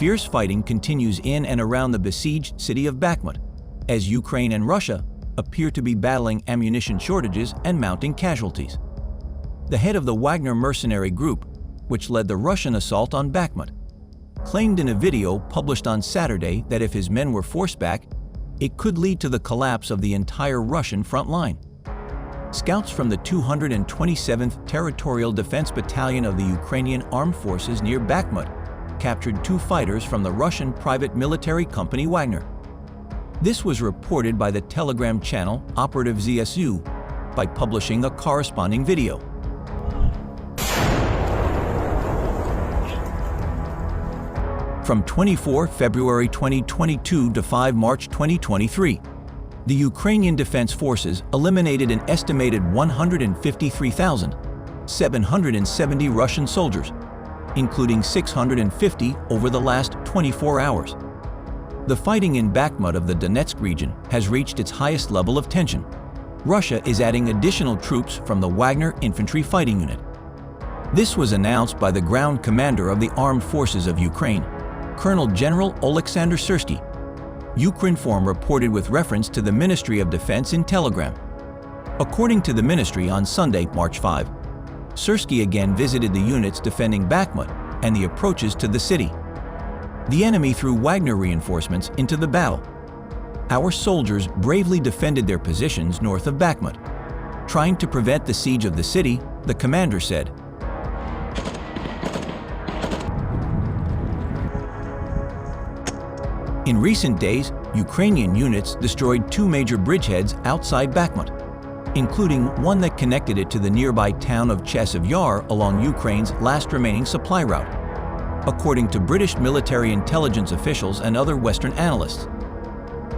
Fierce fighting continues in and around the besieged city of Bakhmut, as Ukraine and Russia appear to be battling ammunition shortages and mounting casualties. The head of the Wagner mercenary group, which led the Russian assault on Bakhmut, claimed in a video published on Saturday that if his men were forced back, it could lead to the collapse of the entire Russian front line. Scouts from the 227th Territorial Defense Battalion of the Ukrainian Armed Forces near Bakhmut captured 2 fighters from the Russian private military company Wagner. This was reported by the Telegram channel Operative ZSU by publishing a corresponding video. From 24 February 2022 to 5 March 2023, the Ukrainian Defense Forces eliminated an estimated 153,770 Russian soldiers, including 650 over the last 24 hours. The fighting in Bakhmut of the Donetsk region has reached its highest level of tension. Russia is adding additional troops from the Wagner infantry fighting unit. This was announced by the ground commander of the Armed Forces of Ukraine, Colonel General Oleksandr Syrsky. Ukrinform reported with reference to the Ministry of Defense in Telegram. According to the ministry, on Sunday, March 5, Syrsky again visited the units defending Bakhmut and the approaches to the city. The enemy threw Wagner reinforcements into the battle. Our soldiers bravely defended their positions north of Bakhmut, trying to prevent the siege of the city, the commander said. In recent days, Ukrainian units destroyed 2 major bridgeheads outside Bakhmut, including one that connected it to the nearby town of Chasiv Yar along Ukraine's last remaining supply route, according to British military intelligence officials and other Western analysts.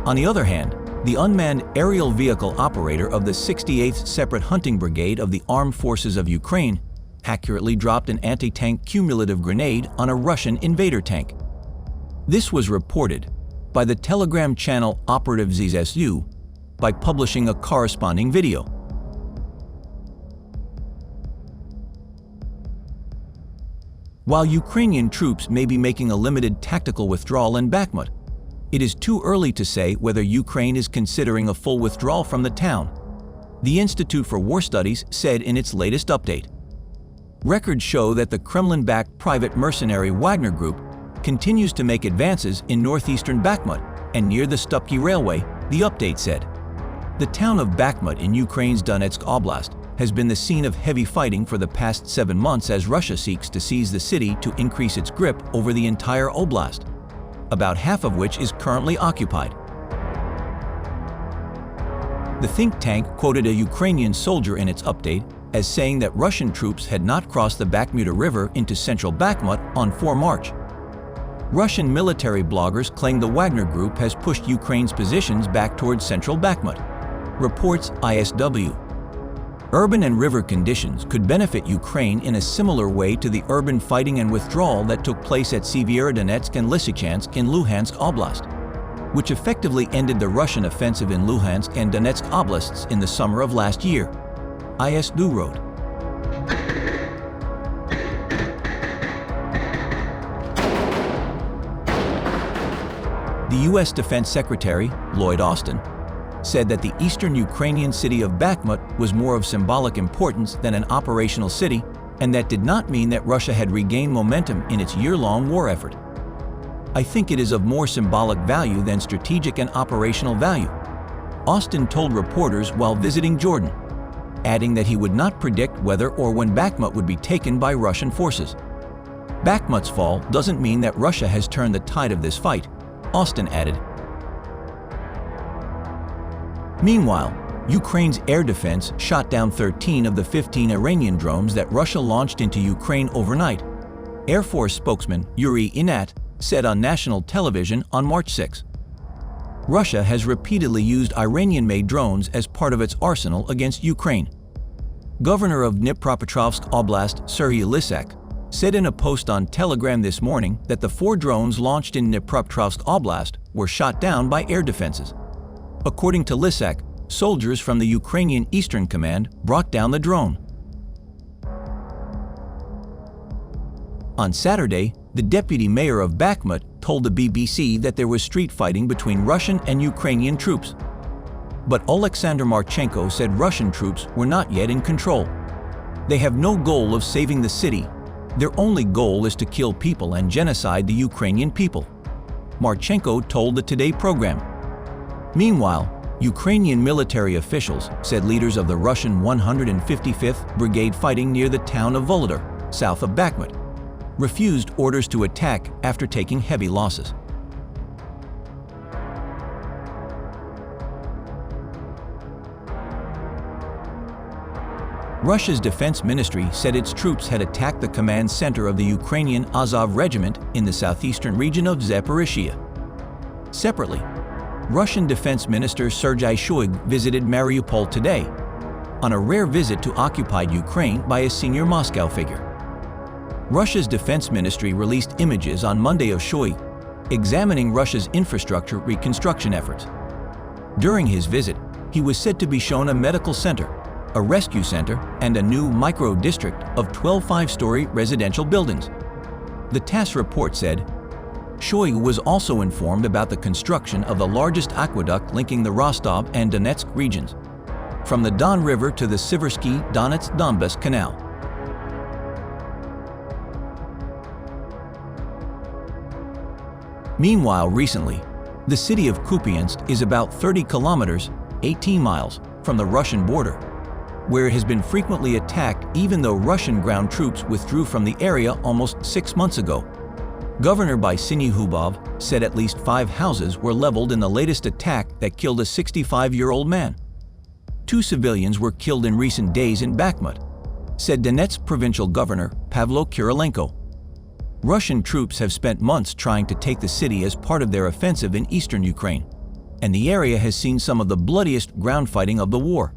On the other hand, the unmanned aerial vehicle operator of the 68th Separate Hunting Brigade of the Armed Forces of Ukraine accurately dropped an anti-tank cumulative grenade on a Russian invader tank. This was reported by the Telegram channel Operative ZSU by publishing a corresponding video. While Ukrainian troops may be making a limited tactical withdrawal in Bakhmut, it is too early to say whether Ukraine is considering a full withdrawal from the town, the Institute for War Studies said in its latest update. Records show that the Kremlin-backed private mercenary Wagner Group continues to make advances in northeastern Bakhmut and near the Stupki Railway, the update said. The town of Bakhmut in Ukraine's Donetsk Oblast has been the scene of heavy fighting for the past 7 months as Russia seeks to seize the city to increase its grip over the entire oblast, about half of which is currently occupied. The think tank quoted a Ukrainian soldier in its update as saying that Russian troops had not crossed the Bakhmut River into central Bakhmut on 4 March. Russian military bloggers claim the Wagner Group has pushed Ukraine's positions back towards central Bakhmut, reports ISW. Urban and river conditions could benefit Ukraine in a similar way to the urban fighting and withdrawal that took place at Severodonetsk and Lysychansk in Luhansk Oblast, which effectively ended the Russian offensive in Luhansk and Donetsk Oblasts in the summer of last year, ISW wrote. The U.S. Defense Secretary, Lloyd Austin, said that the eastern Ukrainian city of Bakhmut was more of symbolic importance than an operational city, and that did not mean that Russia had regained momentum in its year-long war effort. I think it is of more symbolic value than strategic and operational value, Austin told reporters while visiting Jordan, adding that he would not predict whether or when Bakhmut would be taken by Russian forces. Bakhmut's fall doesn't mean that Russia has turned the tide of this fight, Austin added. Meanwhile, Ukraine's air defense shot down 13 of the 15 Iranian drones that Russia launched into Ukraine overnight, Air Force spokesman Yuri Inat said on national television on March 6. Russia has repeatedly used Iranian-made drones as part of its arsenal against Ukraine. Governor of Dnipropetrovsk Oblast Serhiy Lysak said in a post on Telegram this morning that the 4 drones launched in Dnipropetrovsk Oblast were shot down by air defenses. According to Lysak, soldiers from the Ukrainian Eastern Command brought down the drone. On Saturday, the deputy mayor of Bakhmut told the BBC that there was street fighting between Russian and Ukrainian troops. But Oleksandr Marchenko said Russian troops were not yet in control. They have no goal of saving the city. Their only goal is to kill people and genocide the Ukrainian people, Marchenko told the Today program. Meanwhile, Ukrainian military officials said leaders of the Russian 155th Brigade fighting near the town of Vuledar, south of Bakhmut, refused orders to attack after taking heavy losses. Russia's defense ministry said its troops had attacked the command center of the Ukrainian Azov regiment in the southeastern region of Zaporizhzhia. Separately, Russian Defense Minister Sergei Shoigu visited Mariupol today, on a rare visit to occupied Ukraine by a senior Moscow figure. Russia's defense ministry released images on Monday of Shoigu examining Russia's infrastructure reconstruction efforts. During his visit, he was said to be shown a medical center, a rescue center, and a new micro-district of 12 five-story residential buildings. The TASS report said, Shoigu was also informed about the construction of the largest aqueduct linking the Rostov and Donetsk regions, from the Don River to the Siversky Donetsk-Donbass Canal. Meanwhile, recently, the city of Kupiansk is about 30 kilometers, 18 miles, from the Russian border, where it has been frequently attacked even though Russian ground troops withdrew from the area almost 6 months ago. Governor Bakhmut Hubov said at least 5 houses were leveled in the latest attack that killed a 65-year-old man. 2 civilians were killed in recent days in Bakhmut, said Donetsk provincial governor Pavlo Kirilenko. Russian troops have spent months trying to take the city as part of their offensive in eastern Ukraine, and the area has seen some of the bloodiest ground fighting of the war.